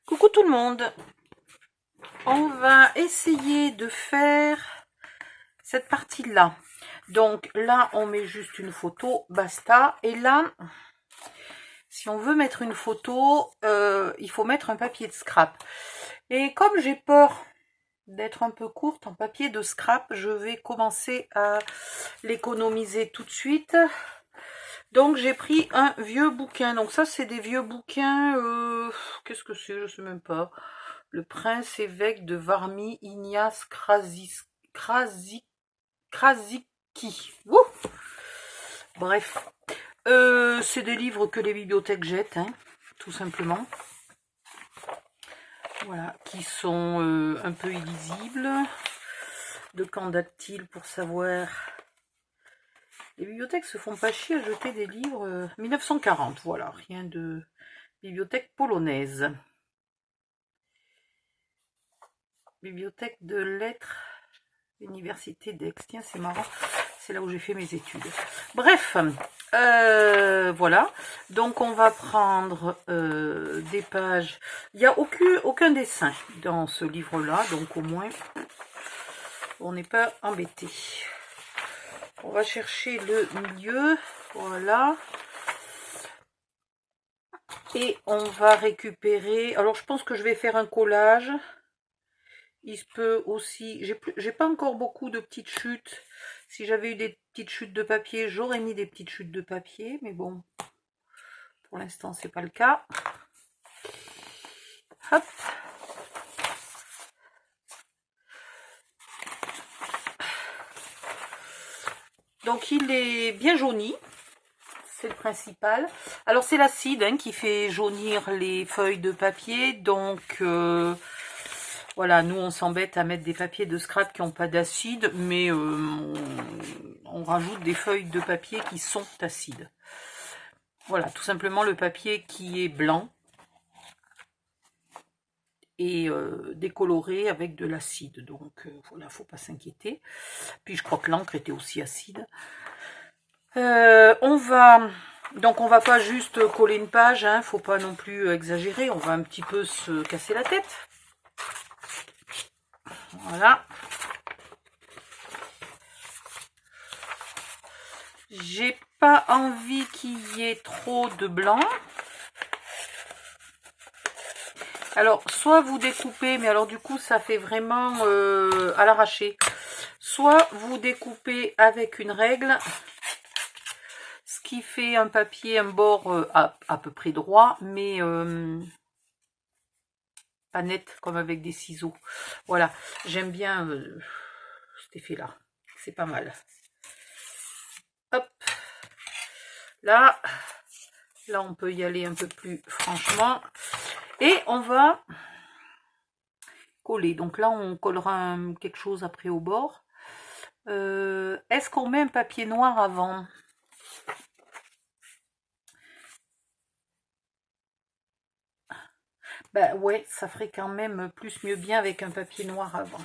Coucou tout le monde, on va essayer de faire cette partie-là. Donc là, on met juste une photo, basta. Et là, si on veut mettre une photo, il faut mettre un papier de scrap. Et comme j'ai peur d'être un peu courte en papier de scrap, je vais commencer à l'économiser tout de suite. Donc j'ai pris un vieux bouquin. Donc ça, c'est des vieux bouquins. Qu'est-ce que c'est? Je sais même pas. Le prince évêque de Varmy, Ignace Krasicki. Wouh. Bref, c'est des livres que les bibliothèques jettent, hein, tout simplement. Voilà, qui sont un peu illisibles. De quand date-t-il pour savoir? Les bibliothèques se font pas chier à jeter des livres 1940, voilà, rien de bibliothèque polonaise. Bibliothèque de lettres, Université d'Aix. Tiens, c'est marrant, c'est là où j'ai fait mes études. Bref, voilà. Donc, on va prendre des pages. Il n'y a aucun dessin dans ce livre-là, donc au moins, on n'est pas embêté. On va chercher le milieu, voilà. Et on va récupérer... Alors, je pense que je vais faire un collage. Il se peut aussi... J'ai pas encore beaucoup de petites chutes. Si j'avais eu des petites chutes de papier, j'aurais mis des petites chutes de papier. Mais bon, pour l'instant, c'est pas le cas. Hop. Donc, il est bien jauni. C'est le principal. Alors, c'est l'acide hein, qui fait jaunir les feuilles de papier. Donc... voilà, nous on s'embête à mettre des papiers de scrap qui n'ont pas d'acide, mais on rajoute des feuilles de papier qui sont acides. Voilà, tout simplement le papier qui est blanc et décoloré avec de l'acide. Donc voilà, faut pas s'inquiéter. Puis je crois que l'encre était aussi acide. On va pas juste coller une page, hein, faut pas non plus exagérer, on va un petit peu se casser la tête. Voilà. J'ai pas envie qu'il y ait trop de blanc. Alors, soit vous découpez, mais alors du coup, ça fait vraiment à l'arraché. Soit vous découpez avec une règle, ce qui fait un papier, un bord à peu près droit, mais pas net, comme avec des ciseaux. Voilà, j'aime bien cet effet-là. C'est pas mal. Hop. Là, on peut y aller un peu plus franchement. Et on va coller. Donc là, on collera quelque chose après au bord. Est-ce qu'on met un papier noir avant? Ben ouais, ça ferait quand même plus mieux bien avec un papier noir avant.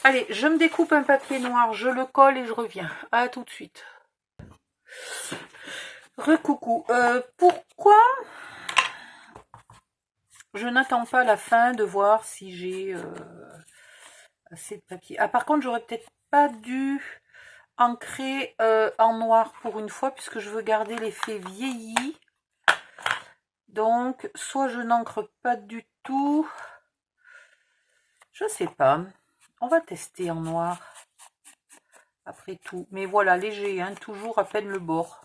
Allez, je me découpe un papier noir, je le colle et je reviens. À tout de suite. Recoucou. Pourquoi je n'attends pas la fin de voir si j'ai assez de papier? Ah, par contre, j'aurais peut-être pas dû ancrer en noir pour une fois, puisque je veux garder l'effet vieilli. Donc, soit je n'encre pas du tout. Je sais pas. On va tester en noir. Après tout. Mais voilà, léger, hein, toujours à peine le bord.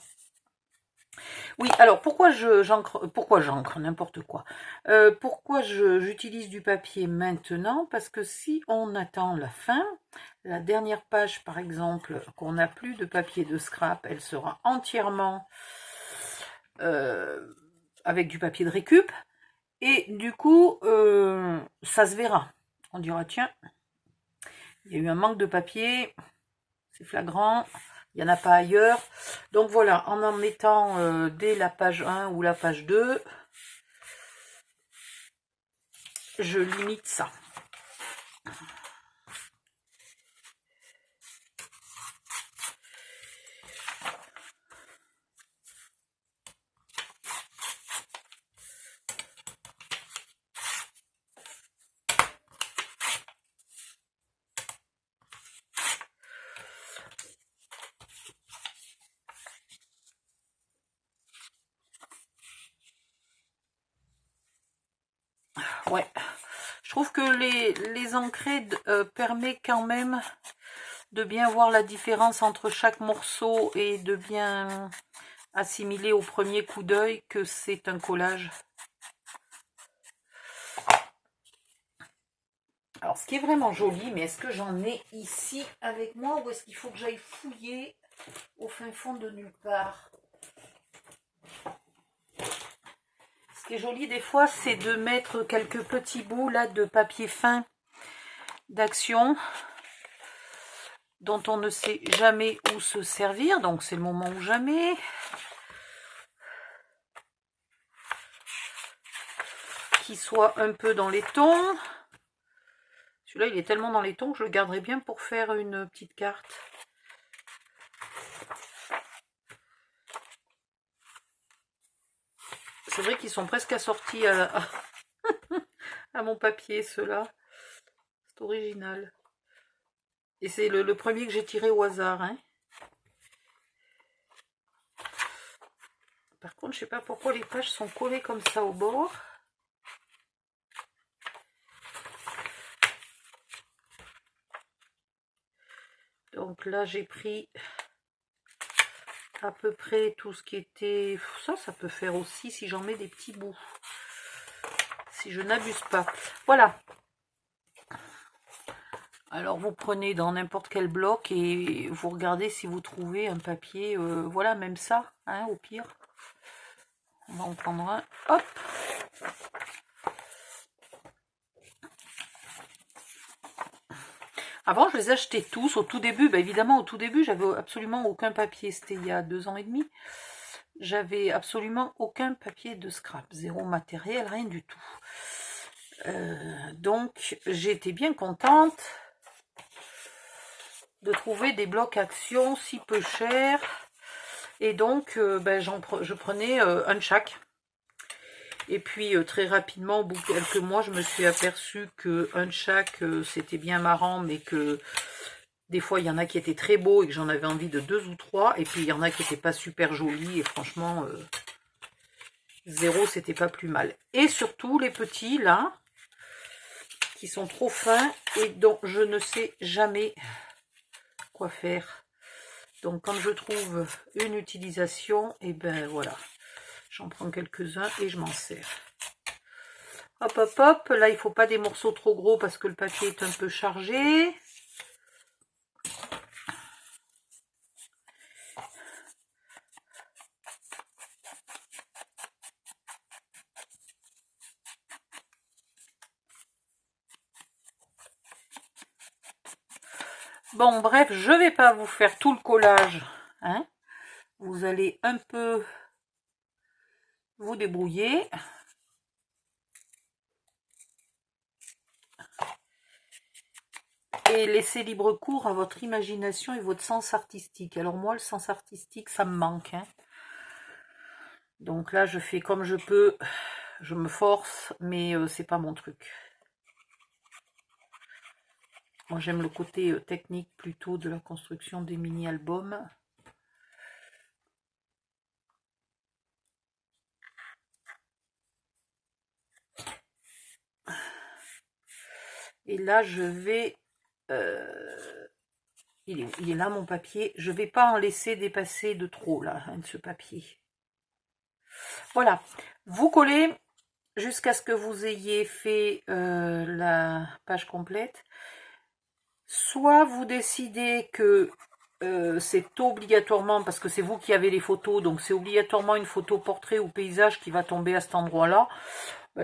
Oui, alors pourquoi j'encre n'importe quoi. Pourquoi j'utilise du papier maintenant? Parce que si on attend la fin, la dernière page par exemple, qu'on n'a plus de papier de scrap, elle sera entièrement avec du papier de récup. Et du coup, ça se verra. On dira, tiens, il y a eu un manque de papier, c'est flagrant. Il n'y en a pas ailleurs. Donc voilà, en mettant dès la page 1 ou la page 2, je limite ça. Ouais. Je trouve que les ancrés permet quand même de bien voir la différence entre chaque morceau et de bien assimiler au premier coup d'œil que c'est un collage. Alors, ce qui est vraiment joli, mais est-ce que j'en ai ici avec moi ou est-ce qu'il faut que j'aille fouiller au fin fond de nulle part? Ce qui est joli des fois, c'est de mettre quelques petits bouts là de papier fin d'action dont on ne sait jamais où se servir. Donc, c'est le moment ou jamais. Qui soit un peu dans les tons. Celui-là, il est tellement dans les tons que je le garderai bien pour faire une petite carte. C'est vrai qu'ils sont presque assortis à mon papier, ceux-là. C'est original. Et c'est le premier que j'ai tiré au hasard. Hein. Par contre, je sais pas pourquoi les pages sont collées comme ça au bord. Donc là, j'ai pris à peu près tout ce qui était... Ça peut faire aussi si j'en mets des petits bouts. Si je n'abuse pas. Voilà. Alors, vous prenez dans n'importe quel bloc et vous regardez si vous trouvez un papier. Voilà, même ça, hein, au pire. On va en prendre un. Hop. Avant, je les achetais tous. Au tout début, bah évidemment, au tout début, j'avais absolument aucun papier. C'était il y a 2 ans et demi. J'avais absolument aucun papier de scrap. Zéro matériel, rien du tout. Donc, j'étais bien contente de trouver des blocs action si peu chers. Et donc, je prenais un de chaque. Et puis très rapidement, au bout de quelques mois, je me suis aperçue que un de chaque, c'était bien marrant, mais que des fois, il y en a qui étaient très beaux et que j'en avais envie de 2 ou 3. Et puis, il y en a qui n'étaient pas super jolis. Et franchement, 0, c'était pas plus mal. Et surtout, les petits, là, qui sont trop fins et dont je ne sais jamais quoi faire. Donc, quand je trouve une utilisation, et ben voilà. J'en prends quelques-uns et je m'en sers. Hop, hop, hop. Là, il ne faut pas des morceaux trop gros parce que le papier est un peu chargé. Bon, bref, je ne vais pas vous faire tout le collage. Hein. Vous allez un peu vous débrouiller. Et laisser libre cours à votre imagination et votre sens artistique. Alors moi, le sens artistique, ça me manque. Hein. Donc là, je fais comme je peux. Je me force, mais c'est pas mon truc. Moi, j'aime le côté technique plutôt de la construction des mini-albums. Et là, je vais... il est là, mon papier. Je ne vais pas en laisser dépasser de trop, là, hein, de ce papier. Voilà. Vous collez jusqu'à ce que vous ayez fait la page complète. Soit vous décidez que c'est obligatoirement, parce que c'est vous qui avez les photos, donc c'est obligatoirement une photo portrait ou paysage qui va tomber à cet endroit-là.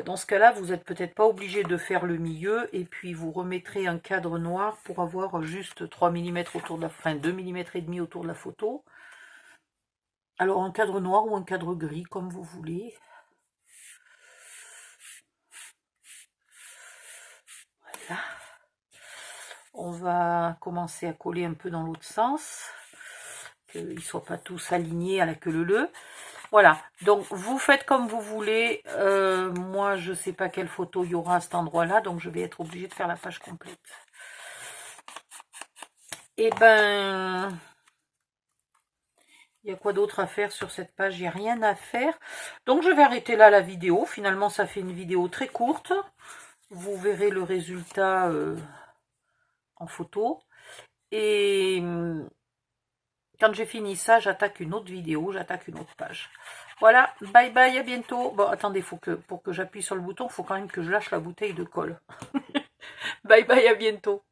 Dans ce cas-là, vous n'êtes peut-être pas obligé de faire le milieu, et puis vous remettrez un cadre noir pour avoir juste 3 mm autour de la, enfin 2 mm et demi autour de la photo. Alors un cadre noir ou un cadre gris, comme vous voulez. Voilà. On va commencer à coller un peu dans l'autre sens, qu'ils ne soient pas tous alignés à la queue leu. Voilà, donc vous faites comme vous voulez. Moi, je ne sais pas quelle photo il y aura à cet endroit-là, donc je vais être obligée de faire la page complète. Et ben, Il y a quoi d'autre à faire sur cette page? Il n'y a rien à faire. Donc, je vais arrêter là la vidéo. Finalement, ça fait une vidéo très courte. Vous verrez le résultat en photo. Et quand j'ai fini ça, j'attaque une autre vidéo, j'attaque une autre page. Voilà, bye bye, à bientôt. Bon, attendez, pour que j'appuie sur le bouton, il faut quand même que je lâche la bouteille de colle. Bye bye, à bientôt.